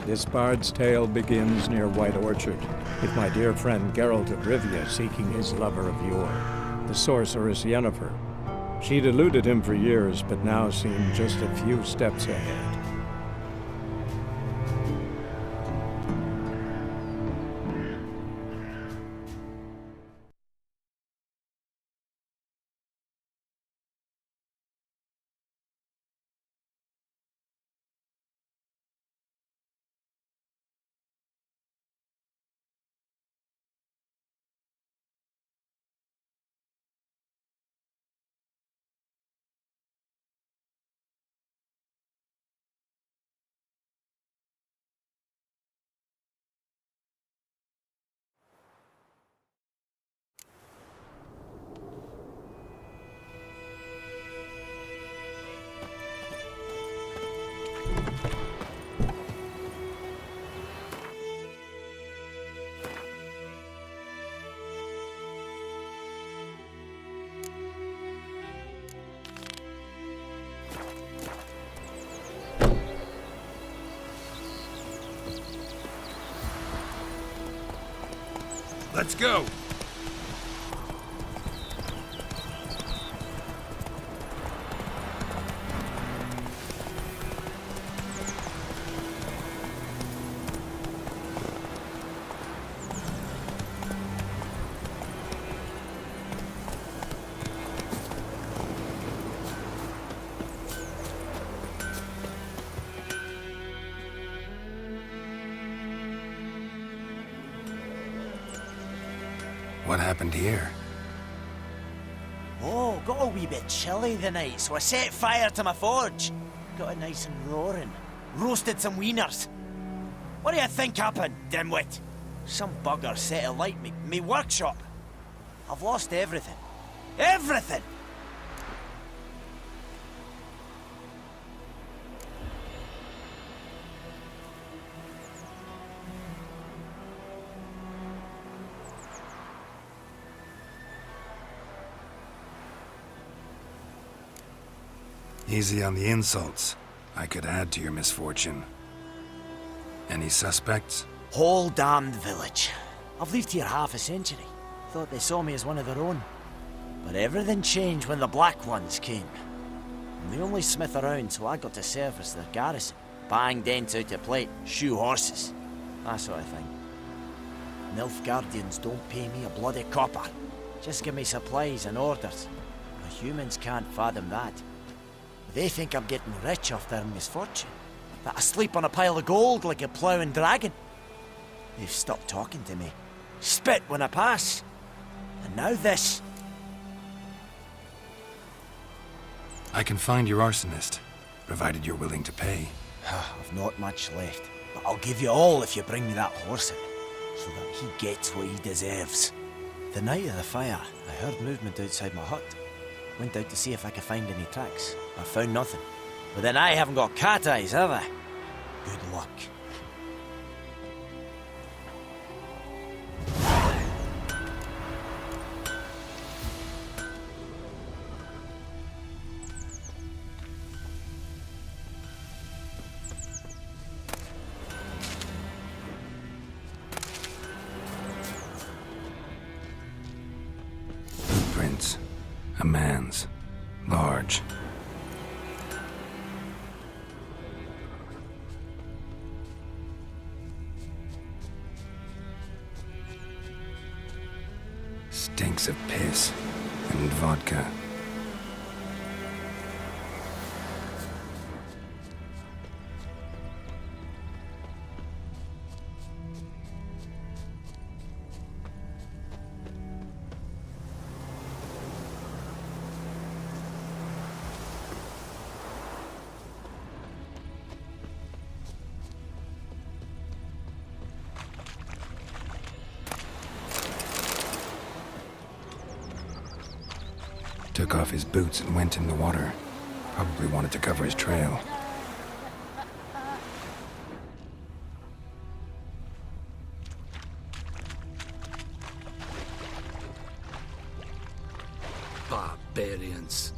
This bard's tale begins near White Orchard, with my dear friend Geralt of Rivia seeking his lover of yore, the sorceress Yennefer. She'd eluded him for years, but now seemed just a few steps ahead. Let's go! What happened here? Oh, got a wee bit chilly the night, so I set fire to my forge. Got it nice and roaring. Roasted some wieners. What do you think happened, dimwit? Some bugger set alight me workshop. I've lost everything. Everything! Easy on the insults. I could add to your misfortune. Any suspects? Whole damned village. I've lived here half a century. Thought they saw me as one of their own. But everything changed when the Black Ones came. I'm the only smith around, so I got to service their garrison. Bang dents out of plate, shoe horses. That sort of thing. Nilfgaardians don't pay me a bloody copper. Just give me supplies and orders. The humans can't fathom that. They think I'm getting rich off their misfortune. That I sleep on a pile of gold like a ploughing dragon. They've stopped talking to me. Spit when I pass. And now this. I can find your arsonist, provided you're willing to pay. I've not much left, but I'll give you all if you bring me that horse in, so that he gets what he deserves. The night of the fire, I heard movement outside my hut. Went out to see if I could find any tracks. I found nothing. But then I haven't got cat eyes, have I? Good luck. Footprints. A man's. Large. Stinks of piss and vodka. Took off his boots and went in the water. Probably wanted to cover his trail. Barbarians.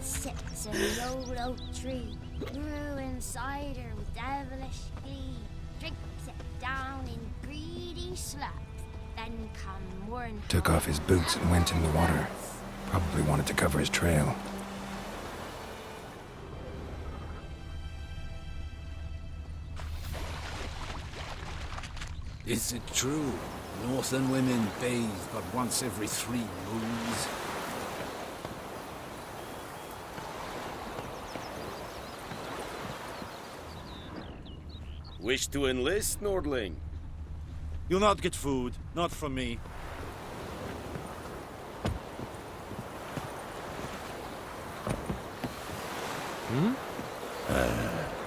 Sits in the old oak tree, brewing cider with devilish glee. Drinks it down in greedy slurps, then come morn. Took off his boots and went in the water. Probably wanted to cover his trail. Is it true? Northern women bathe but once every 3 moons. Wish to enlist, Nordling? You'll not get food, not from me.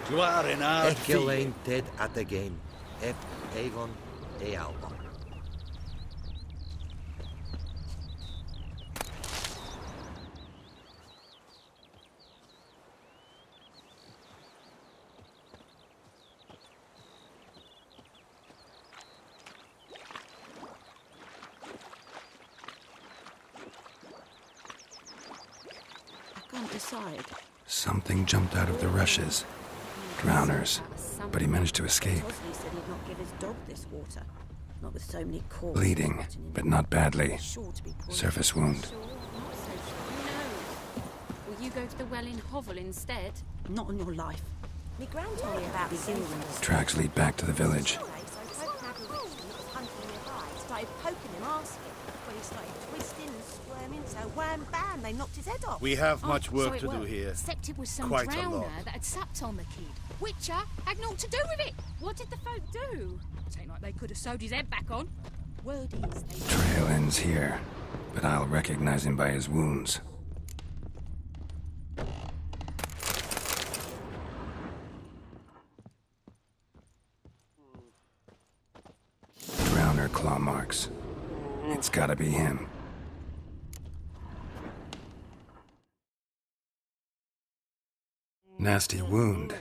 You are in our Echelane dead at the game. Ep Aegon de Alba. I can't decide. Something jumped out of the rushes. Drowners. But he managed to escape. Tosley said he'd not give his dog this water. Not with so many corpses. Bleeding, rotting in but it. not badly. Sure to be poisoned. Surface wound. Sure, not so sure. Who knows? Will you go to the well in Hovel instead? Not on your life. Me Told me granddad about the the England. Tracks lead back to the village. Started poking him, asking. When he started twisting and squirming, so wham bam, they knocked his head off. We have much Oh, work so it to do was. here. Except it was some Quite a drowner lot. that had supped on the kid. Witcher had naught to do with it. What did the folk do? It ain't like they could have sewed his head back on. Word is they Trail ends here, but I'll recognize him by his wounds. Drowner claw marks. It's gotta be him. Nasty wound.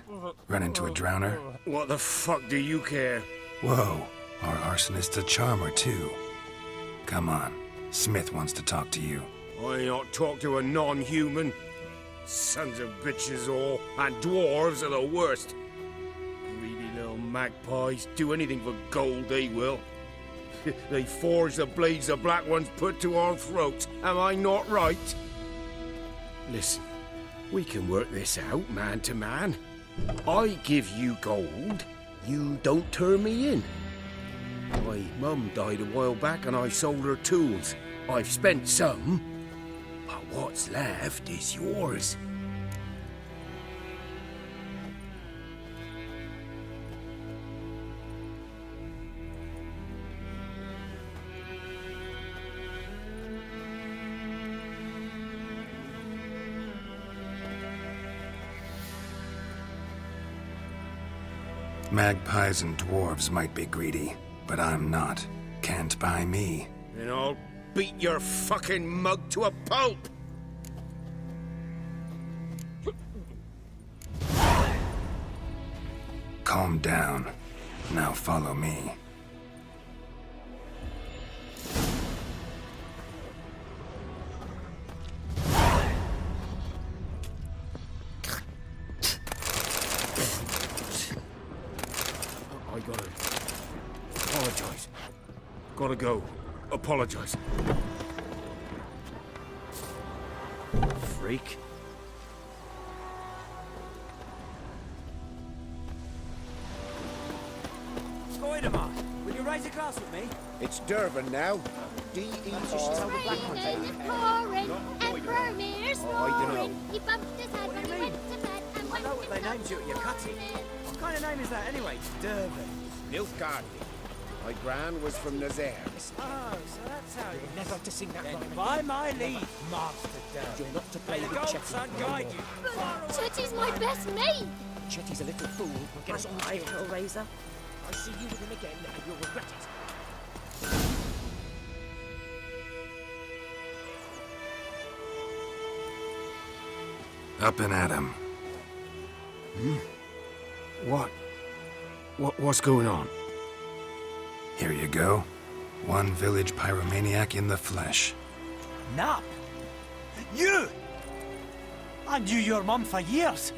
Run into a drowner. What the fuck do you care? Whoa, our arsonist's a charmer too. Come on, Smith wants to talk to you. I not talk to a non-human. Sons of bitches all, and dwarves are the worst. Greedy little magpies, do anything for gold they will. They forge the blades the black ones put to our throats. Am I not right? Listen, we can work this out man to man. I give you gold, you don't turn me in. My mum died a while back and I sold her tools. I've spent some, but what's left is yours. Magpies and dwarves might be greedy, but I'm not. Can't buy me. Then I'll beat your fucking mug to a pulp! Calm down. Now follow me. I gotta apologize. Gotta go. Apologize. freak. Spider-Man, will you raise a glass with me? It's Durban now. D-E-R. Raining and pouring, and Vermeer's Oh, I dunno. roaring. He bumped his head What do when you he mean? went to bed and I went know what they named you at your cutting. What kind of name is that anyway? Durban. Nilfgaard. My gran was from Nazaire. Oh, so that's how you Never to sing that Then rhyme. by my leave, Master Durban. You're not to May play the with gold Chetty. sun guide you. Far away. Chetty's my best mate. Chetty's a little fool. He'll get us all Hi, killed. Hellraiser. I see you with him again, and you'll regret it. Up and at him. What's going on? Here you go. One village pyromaniac in the flesh. Nup! You! I knew your mum for years.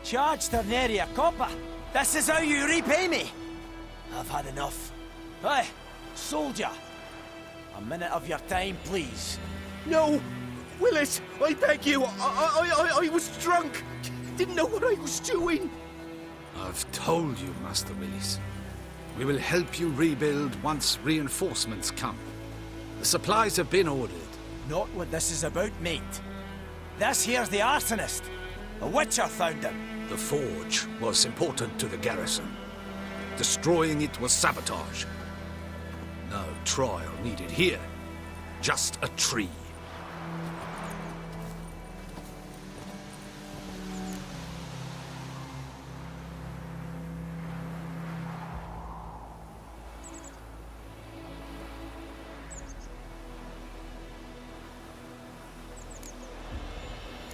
Charged her nary a copper. This is how you repay me. I've had enough. Hey, soldier. A minute of your time, please. No! Willis, I beg you! I was drunk! Didn't know what I was doing! I've told you, Master Willis. We will help you rebuild once reinforcements come. The supplies have been ordered. Not what this is about, mate. This here's the arsonist. A witcher found him. The forge was important to the garrison. Destroying it was sabotage. No trial needed here. Just a tree.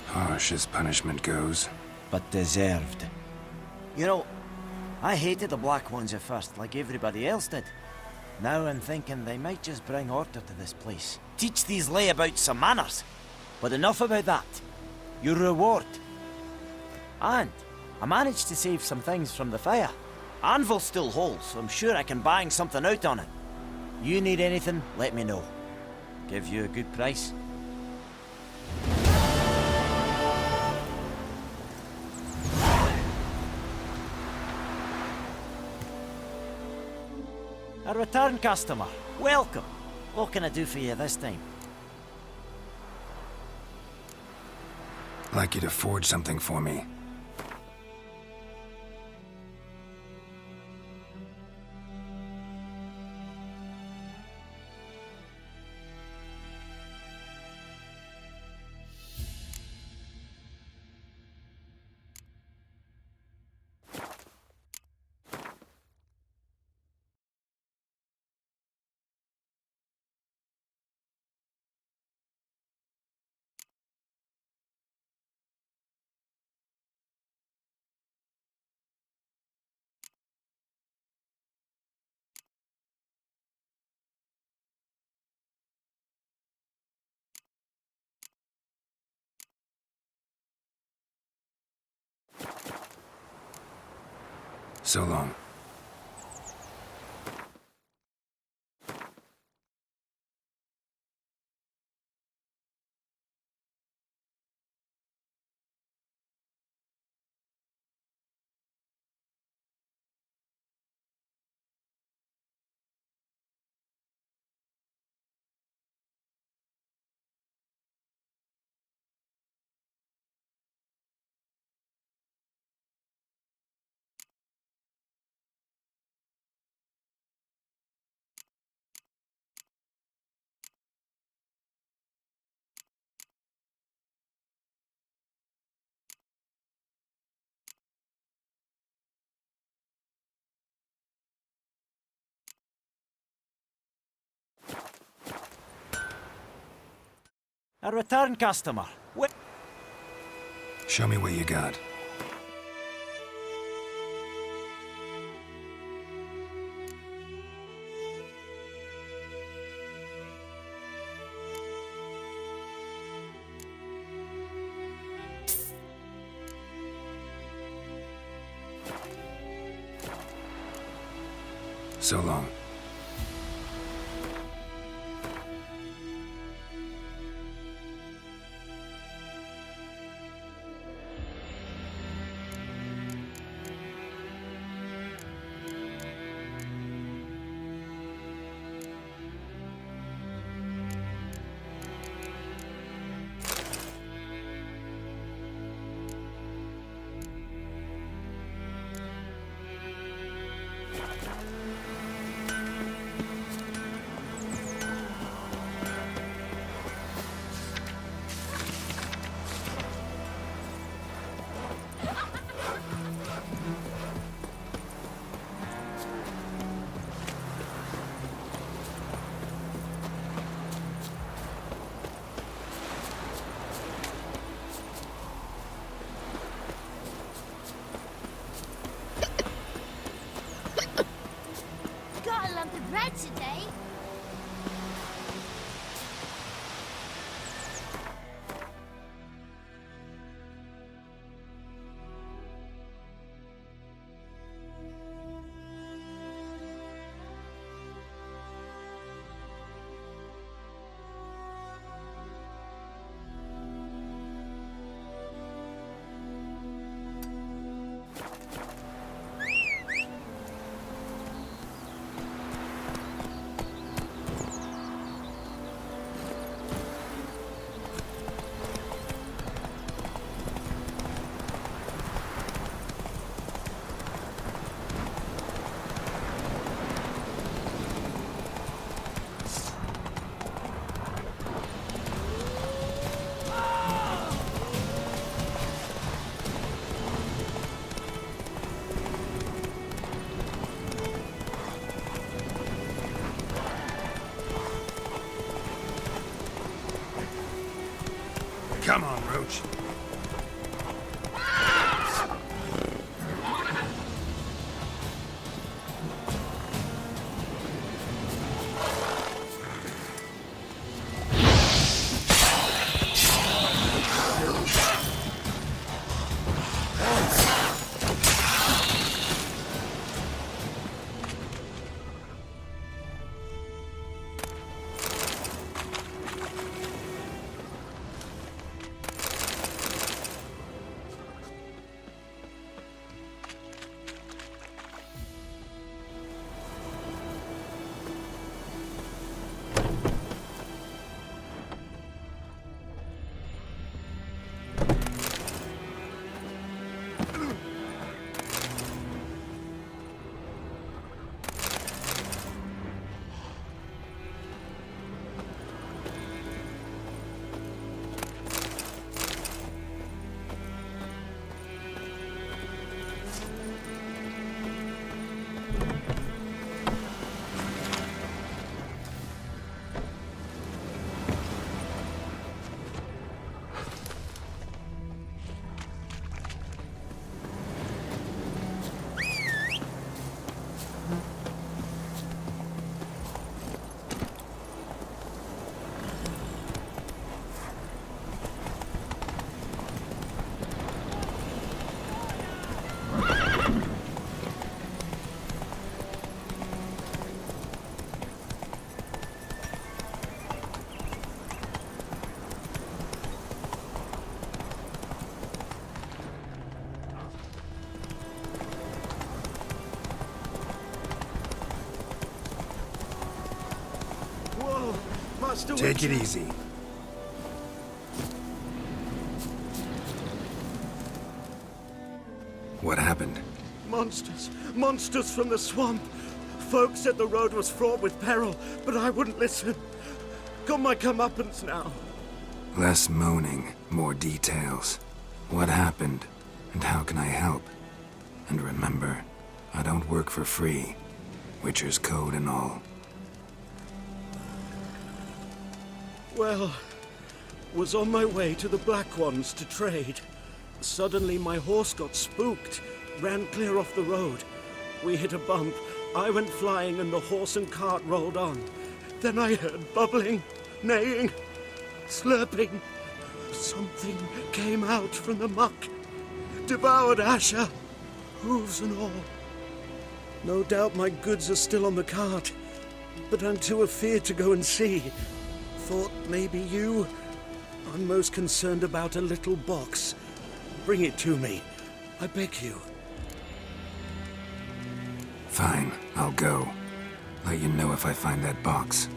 Harsh as punishment goes. But deserved. You know, I hated the Black Ones at first, like everybody else did. Now I'm thinking they might just bring order to this place. Teach these layabouts some manners. But enough about that. Your reward. And I managed to save some things from the fire. Anvil still holds, so I'm sure I can bang something out on it. You need anything, let me know. Give you a good price. A return customer. Welcome. What can I do for you this time? I'd like you to forge something for me. So long. A return customer. Show me what you got. So long. Got a lump of bread today. approach. Take it easy. What happened? Monsters. Monsters from the swamp. Folks said the road was fraught with peril, but I wouldn't listen. Got my comeuppance now. Less moaning, more details. What happened, and how can I help? And remember, I don't work for free. Witcher's code and all. Well, was on my way to the Black Ones to trade. Suddenly my horse got spooked, ran clear off the road. We hit a bump, I went flying and the horse and cart rolled on. Then I heard bubbling, neighing, slurping. Something came out from the muck, devoured Asher, hooves and all. No doubt my goods are still on the cart, but I'm too afeard to go and see. Thought maybe you. I'm most concerned about a little box. Bring it to me. I beg you. Fine, I'll go. Let you know if I find that box.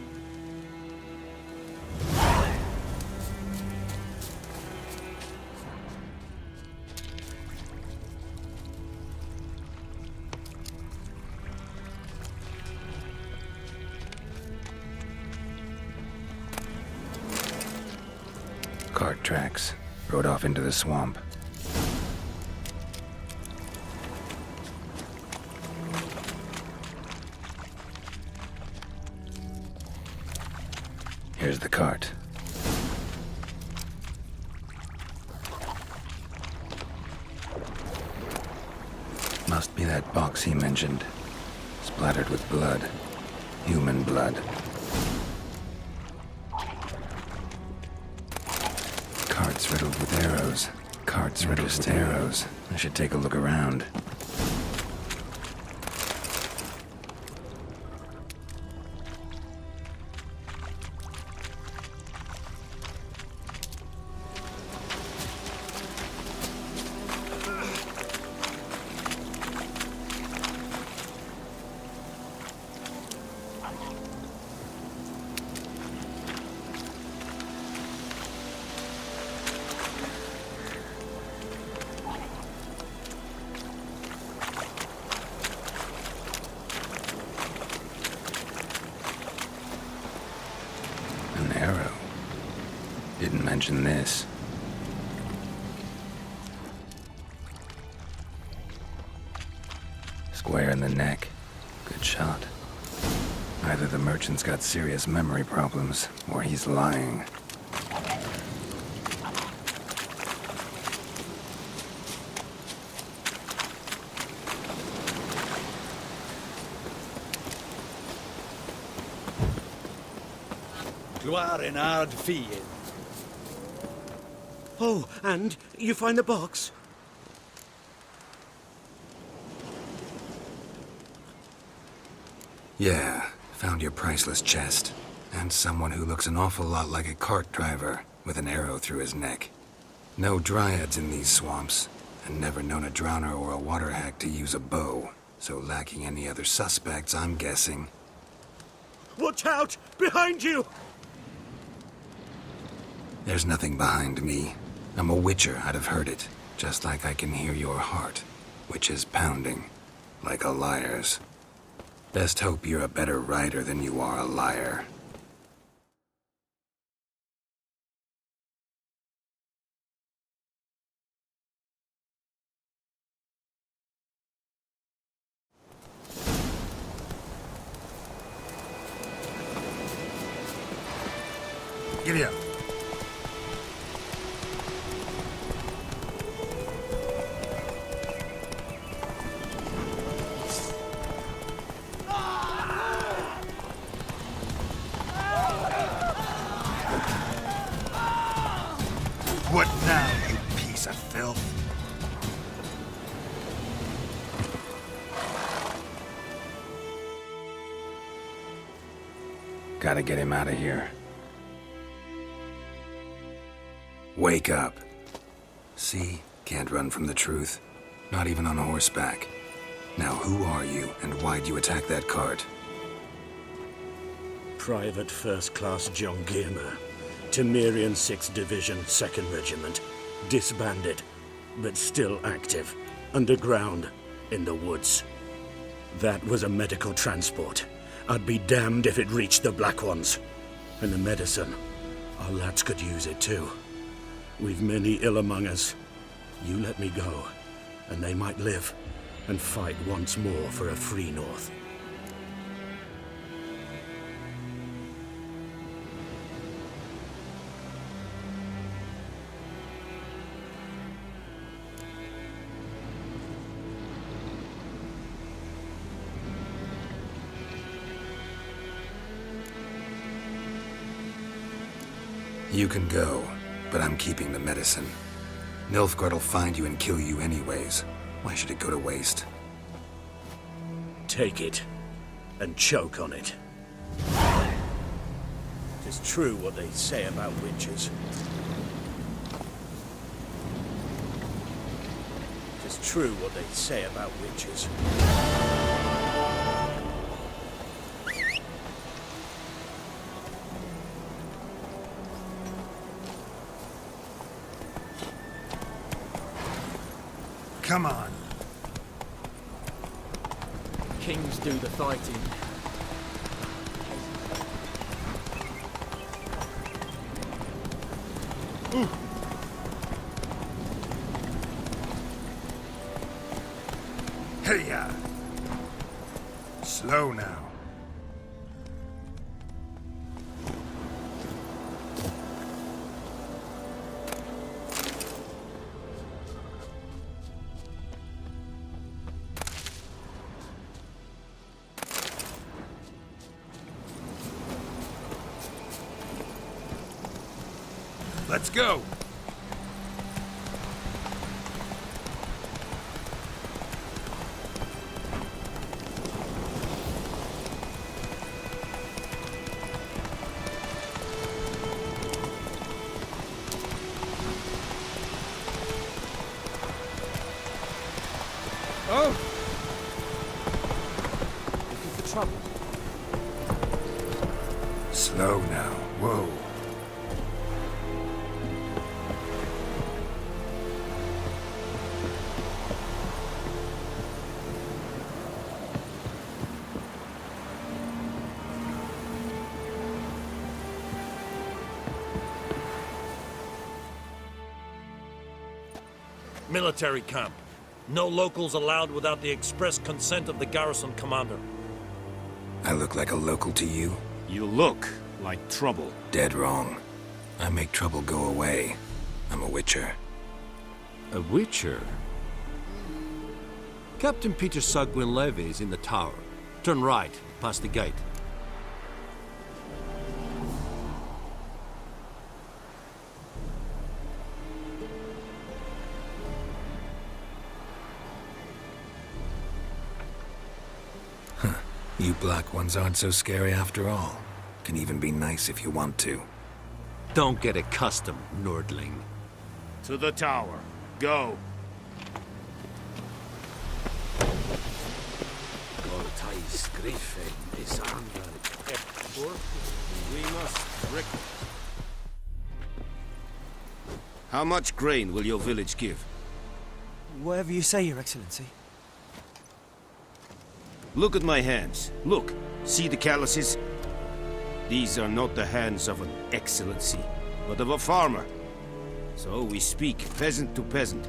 Cart tracks. Rode off into the swamp. Here's the cart. Must be that box he mentioned. Splattered with blood. Human blood. Carts riddled with arrows. Carts riddled with arrows. I should take a look around. An arrow. Didn't mention this. Square in the neck. Good shot. Either the merchant's got serious memory problems, or he's lying. You are an hard fiend. Oh, and you find the box? Yeah, found your priceless chest. And someone who looks an awful lot like a cart driver with an arrow through his neck. No dryads in these swamps, and never known a drowner or a water hack to use a bow. So lacking any other suspects, I'm guessing. Watch out! Behind you! There's nothing behind me. I'm a witcher, I'd have heard it. Just like I can hear your heart, which is pounding, like a liar's. Best hope you're a better rider than you are a liar. Giddy up. What now, you piece of filth? Gotta get him out of here. Wake up. See? Can't run from the truth. Not even on horseback. Now who are you, and why'd you attack that cart? Private First Class John Gilmer. Temerian 6th Division, 2nd Regiment. Disbanded, but still active. Underground, in the woods. That was a medical transport. I'd be damned if it reached the Black Ones. And the medicine. Our lads could use it too. We've many ill among us. You let me go, and they might live, and fight once more for a free North. You can go, but I'm keeping the medicine. Nilfgaard'll find you and kill you anyways. Why should it go to waste? Take it, and choke on it. It's true what they say about witches. It's true what they say about witches. Come on. Kings do the fighting. Hey-ya! Slow now. Let's go! Oh! Looking for trouble? Slow now. Whoa. Military camp. No locals allowed without the express consent of the garrison commander. I look like a local to you? You look like trouble. Dead wrong. I make trouble go away. I'm a witcher. A witcher? Captain Peter Sagwin Levy is in the tower. Turn right, past the gate. You black ones aren't so scary after all. Can even be nice if you want to. Don't get accustomed, Nordling. To the tower. Go. We must reckon. How much grain will your village give? Whatever you say, Your Excellency. Look at my hands. Look. See the calluses? These are not the hands of an excellency, but of a farmer. So we speak peasant to peasant.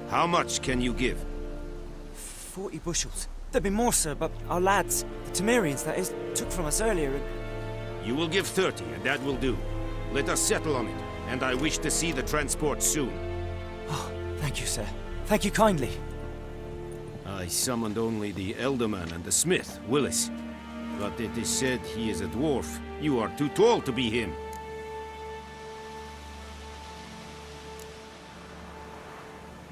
How much can you give? 40 bushels. There'd be more, sir, but our lads, the Temerians, that is, took from us earlier and... You will give 30, and that will do. Let us settle on it, and I wish to see the transport soon. Oh, thank you, sir. Thank you kindly. I summoned only the Elderman and the smith, Willis. But it is said he is a dwarf. You are too tall to be him.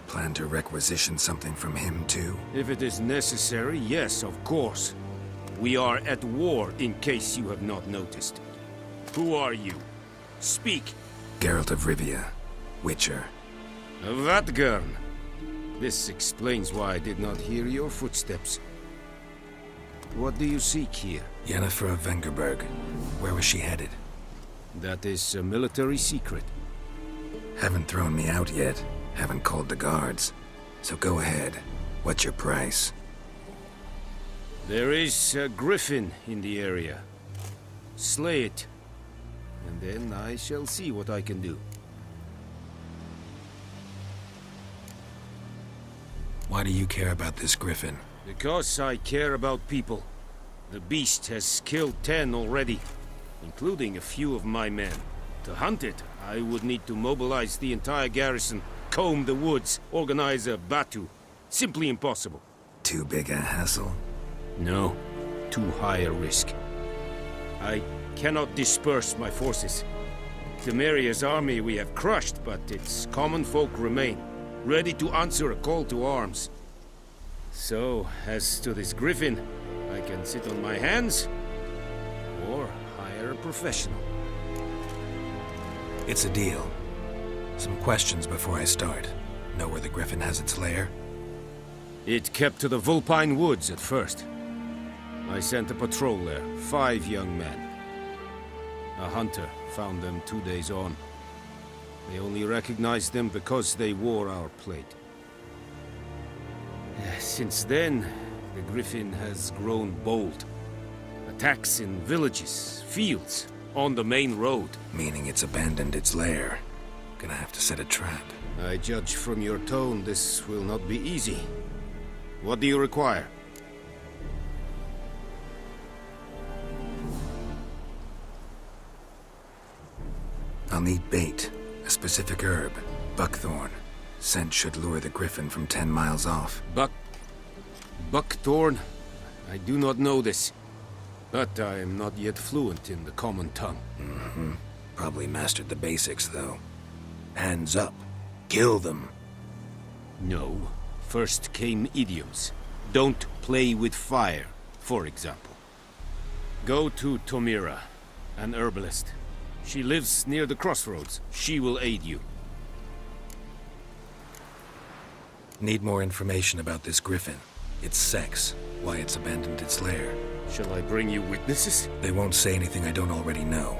Plan to requisition something from him, too? If it is necessary, yes, of course. We are at war, in case you have not noticed. Who are you? Speak. Geralt of Rivia, Witcher. Vatgern. This explains why I did not hear your footsteps. What do you seek here? Yennefer of Vengerberg. Where was she headed? That is a military secret. Haven't thrown me out yet. Haven't called the guards. So go ahead. What's your price? There is a griffin in the area. Slay it. And then I shall see what I can do. Why do you care about this griffin? Because I care about people. The beast has killed 10 already, including a few of my men. To hunt it, I would need to mobilize the entire garrison, comb the woods, organize a batu. Simply impossible. Too big a hassle? No, too high a risk. I cannot disperse my forces. Temeria's army we have crushed, but its common folk remain, ready to answer a call to arms. So, as to this griffin, I can sit on my hands, or hire a professional. It's a deal. Some questions before I start. Know where the griffin has its lair? It kept to the Vulpine Woods at first. I sent a patrol there, 5 young men. A hunter found them 2 days on. They only recognized them because they wore our plate. Since then, the griffin has grown bold. Attacks in villages, fields, on the main road. Meaning it's abandoned its lair. Gonna have to set a trap. I judge from your tone this will not be easy. What do you require? I'll need bait. A specific herb. Buckthorn. Scent should lure the griffin from 10 miles off. Buckthorn? I do not know this. But I am not yet fluent in the common tongue. Mm-hmm. Probably mastered the basics, though. Hands up. Kill them. No. First came idioms. Don't play with fire, for example. Go to Tomira, an herbalist. She lives near the crossroads. She will aid you. Need more information about this griffin. Its sex, why it's abandoned its lair. Shall I bring you witnesses? They won't say anything I don't already know.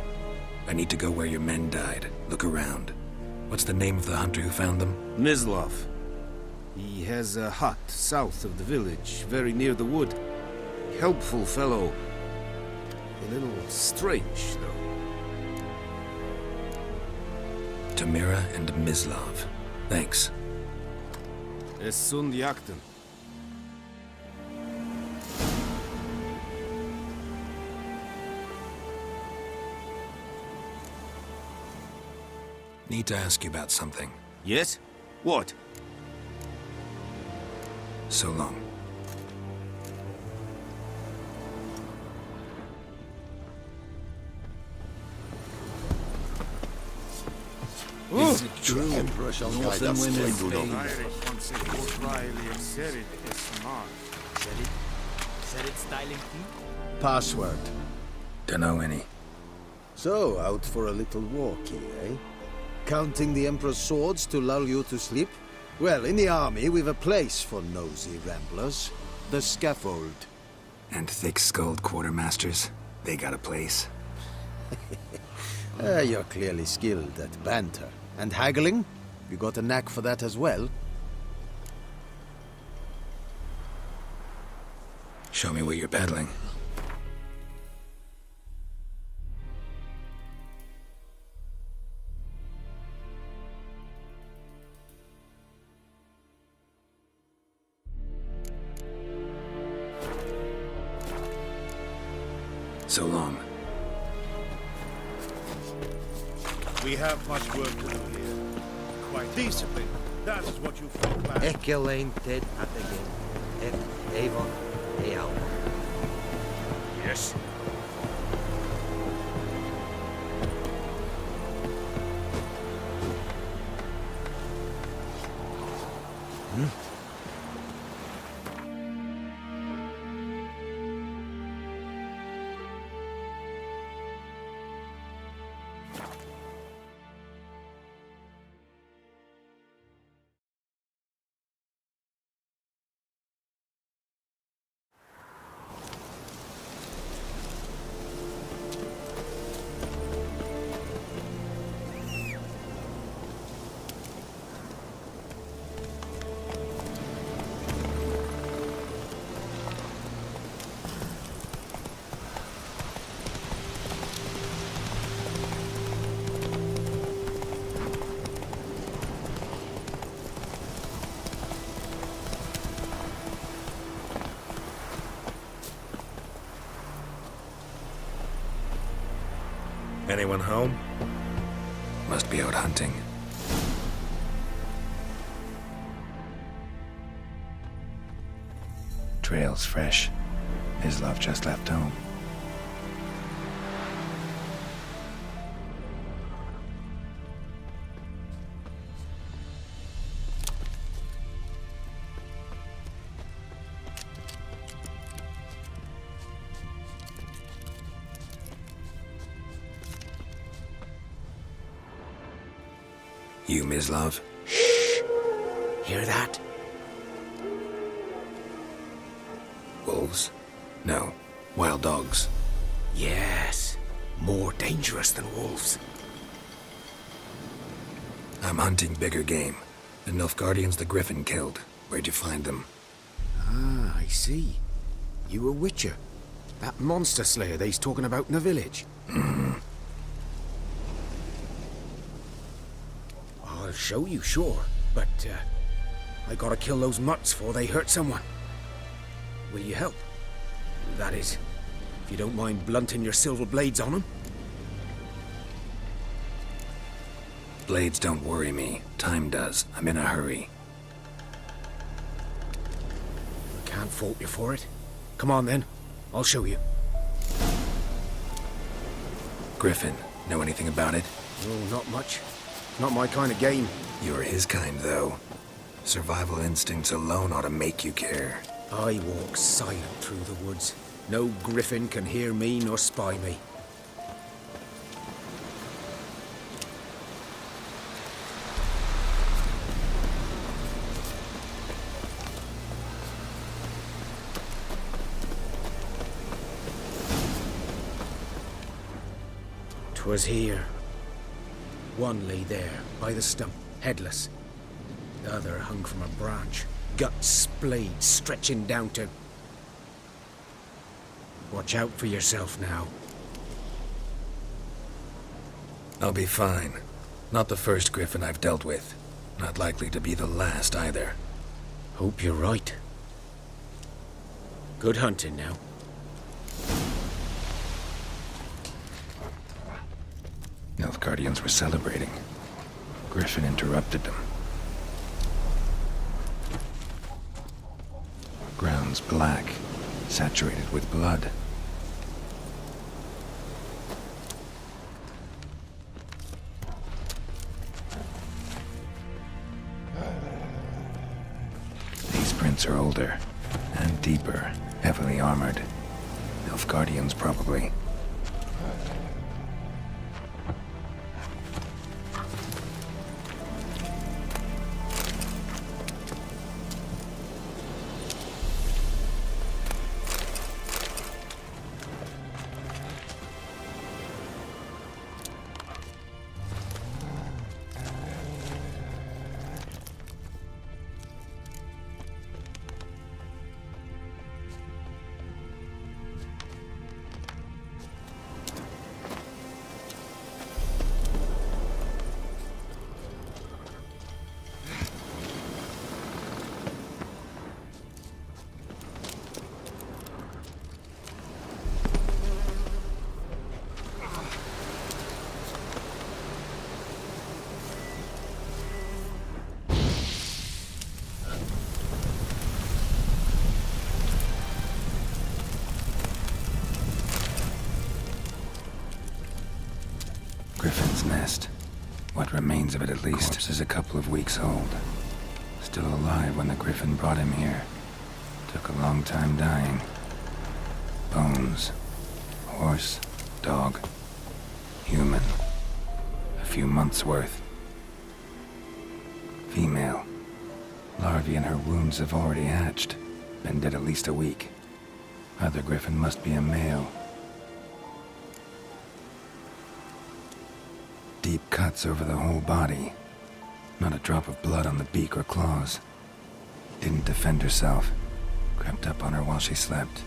I need to go where your men died. Look around. What's the name of the hunter who found them? Mislav. He has a hut south of the village, very near the wood. Helpful fellow. A little strange, though. Tamira and Mislav. Thanks. Es sunt jakten. Need to ask you about something. Yes? What? So long. Is it true? Northern women Said it's styling key? Password. Dunno any. So, out for a little walkie, eh? Counting the Emperor's swords to lull you to sleep? Well, in the army, we've a place for nosy ramblers. The scaffold. And thick-skulled quartermasters, they got a place. You're clearly skilled at banter. And haggling? You got a knack for that as well? Show me what you're peddling. So long. We have much work to do here. Quite discipline. That is what you folk lack. Ekelain dead at the game. Avon, Alba. Yes. Anyone home? Must be out hunting. Trail's fresh. Islov just left home. You, Mislov? Shh! Hear that? Wolves? No. Wild dogs. Yes. More dangerous than wolves. I'm hunting bigger game. The Nilfgaardians the Griffin killed. Where'd you find them? Ah, I see. You a witcher. That monster slayer they's talking about in the village. Mm-hmm. I'll show you, sure. But, I gotta kill those mutts before they hurt someone. Will you help? That is, if you don't mind blunting your silver blades on them. Blades don't worry me. Time does. I'm in a hurry. I can't fault you for it. Come on then. I'll show you. Griffin, know anything about it? Oh, not much. Not my kind of game. You're his kind, though. Survival instincts alone ought to make you care. I walk silent through the woods. No griffin can hear me nor spy me. "'Twas here. One lay there, by the stump, headless. The other hung from a branch, guts splayed, stretching down to... Watch out for yourself now." I'll be fine. Not the first griffin I've dealt with. Not likely to be the last, either. Hope you're right. Good hunting now. Nilfgaardians were celebrating. Griffin interrupted them. Ground's black, saturated with blood. These prints are older and deeper. Heavily armored. Nilfgaardians, probably. Griffin's nest. What remains of it, at least, corpse is a couple of weeks old. Still alive when the Griffin brought him here. Took a long time dying. Bones. Horse. Dog. Human. A few months' worth. Female. Larvae in her wounds have already hatched. Been dead at least a week. Other Griffin must be a male. Deep cuts over the whole body. Not a drop of blood on the beak or claws. Didn't defend herself. Crept up on her while she slept.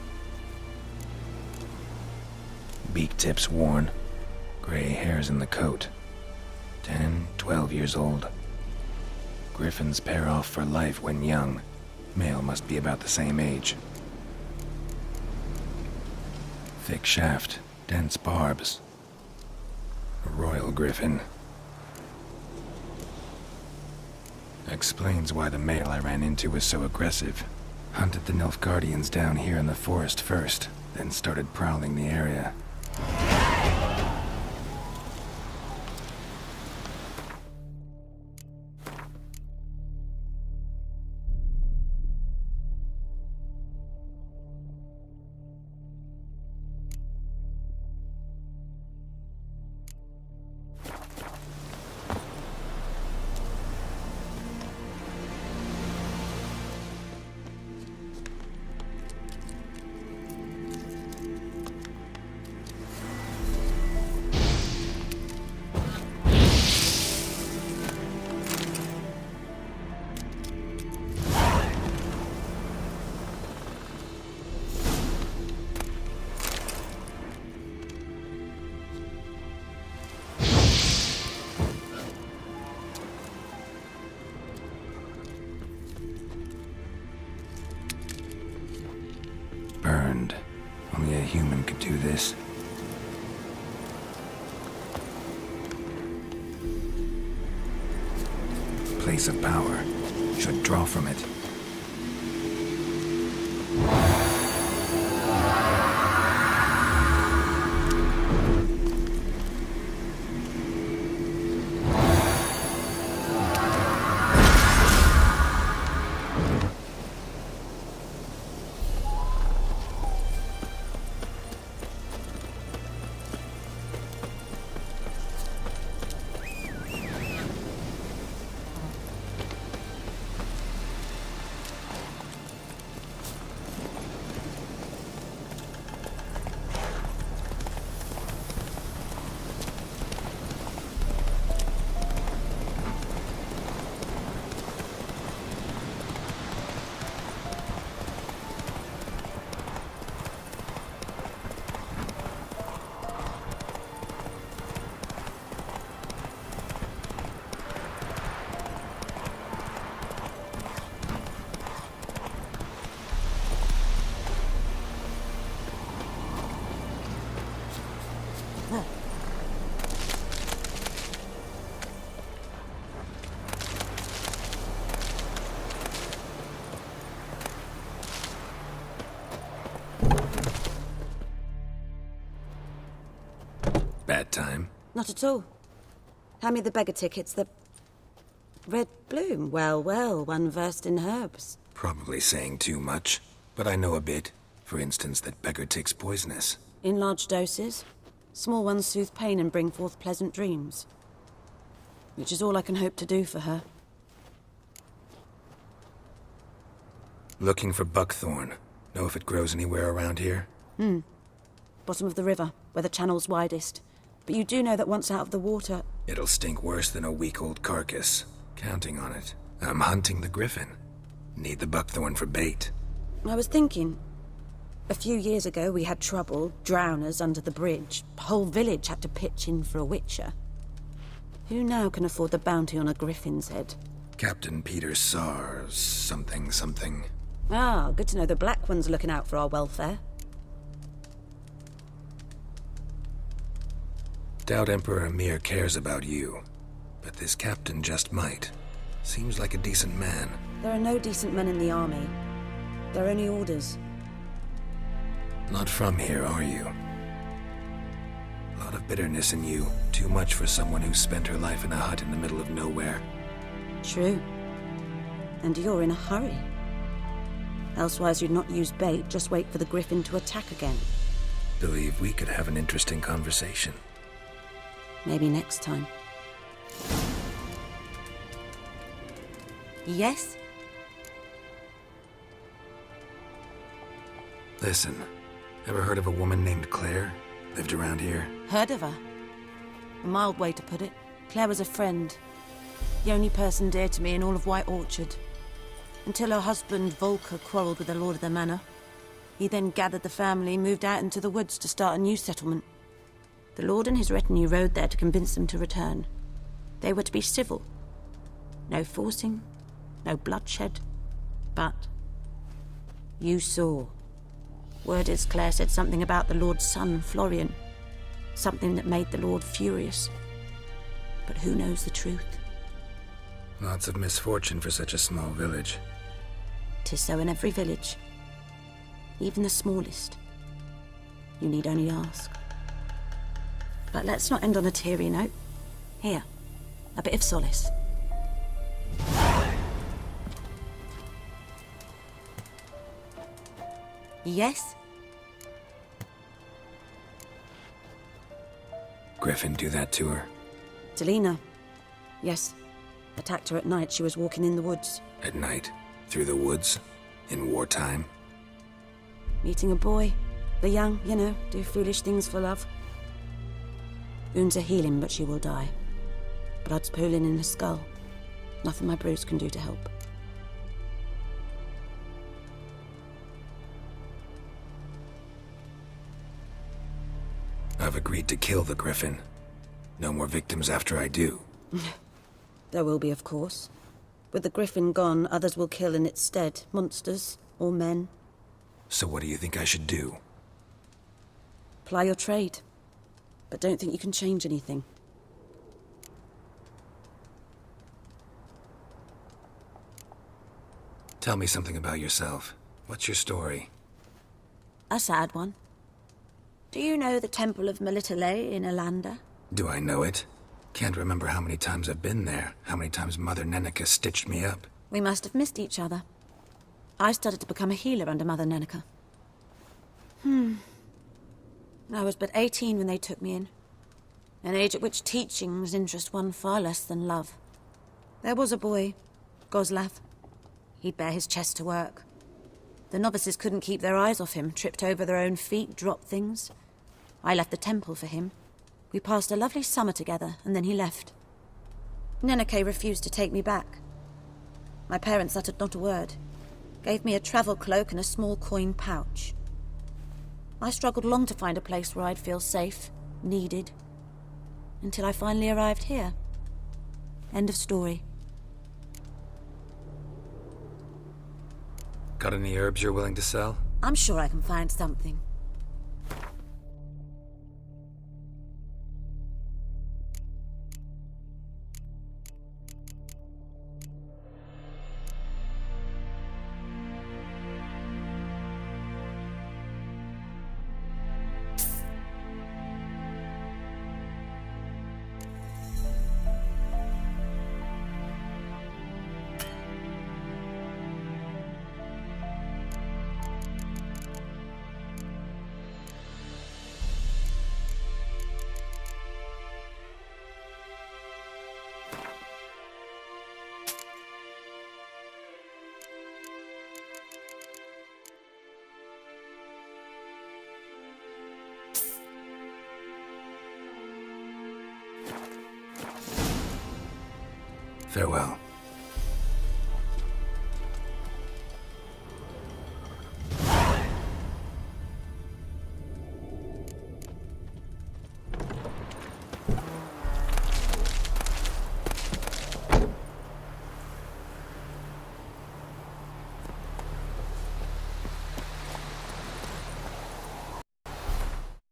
Beak tips worn. Gray hairs in the coat. 10, 12 years old. Griffins pair off for life when young. Male must be about the same age. Thick shaft, dense barbs. A royal griffin. Explains why the male I ran into was so aggressive. Hunted the Nilfgaardians down here in the forest first, then started prowling the area. Burned. Only a human could do this. Place of power. Should draw from it. Bad time? Not at all. Hand me the beggar tickets, the... Red bloom. Well, well, one versed in herbs. Probably saying too much, but I know a bit. for instance, that beggar takes poisonous? In large doses. Small ones soothe pain and bring forth pleasant dreams. Which is all I can hope to do for her. Looking for buckthorn. Know if it grows anywhere around here? Bottom of the river, where the channel's widest. But you do know that once out of the water... It'll stink worse than a week-old carcass. Counting on it. I'm hunting the griffin. Need the buckthorn for bait. I was thinking... A few years ago we had trouble, drowners under the bridge. The whole village had to pitch in for a witcher. Who now can afford the bounty on a griffin's head? Captain Peter Sar... something. Ah, good to know the Black One's looking out for our welfare. Doubt Emperor Emir cares about you. But this captain just might. Seems like a decent man. There are no decent men in the army. There are only orders. Not from here, are you? A lot of bitterness in you. Too much for someone who spent her life in a hut in the middle of nowhere. True. And you're in a hurry. Elsewise you'd not use bait, just wait for the griffin to attack again. Believe we could have an interesting conversation. Maybe next time. Yes? Listen, ever heard of a woman named Claire? Lived around here? Heard of her. A mild way to put it. Claire was a friend. The only person dear to me in all of White Orchard. Until her husband, Volker, quarreled with the lord of the manor. He then gathered the family, moved out into the woods to start a new settlement. The lord and his retinue rode there to convince them to return. They were to be civil. No forcing, no bloodshed. But... you saw. Word is Claire said something about the lord's son, Florian. Something that made the lord furious. But who knows the truth? Lots of misfortune for such a small village. 'Tis so in every village. Even the smallest. You need only ask. But let's not end on a teary note. Here, a bit of solace. Yes? Griffin do that to her? Delina. Yes. Attacked her at night. She was walking in the woods. At night? Through the woods? In wartime? Meeting a boy. The young, you know, do foolish things for love. Wounds are healing, but she will die. Blood's pooling in her skull. Nothing my bruise can do to help. I've agreed to kill the griffin. No more victims after I do. There will be, of course. With the griffin gone, others will kill in its stead. Monsters, or men. So what do you think I should do? Ply your trade. But don't think you can change anything. Tell me something about yourself. What's your story? A sad one. Do you know the Temple of Melitele in Alanda? Do I know it? Can't remember how many times I've been there, how many times Mother Neneka stitched me up. We must have missed each other. I started to become a healer under Mother Neneka. I was but 18 when they took me in. An age at which teachings interest one far less than love. There was a boy, Goslav. He'd bare his chest to work. The novices couldn't keep their eyes off him, tripped over their own feet, dropped things. I left the temple for him. We passed a lovely summer together, and then he left. Neneke refused to take me back. My parents uttered not a word. Gave me a travel cloak and a small coin pouch. I struggled long to find a place where I'd feel safe, needed. Until I finally arrived here. End of story. Got any herbs you're willing to sell? I'm sure I can find something. Farewell.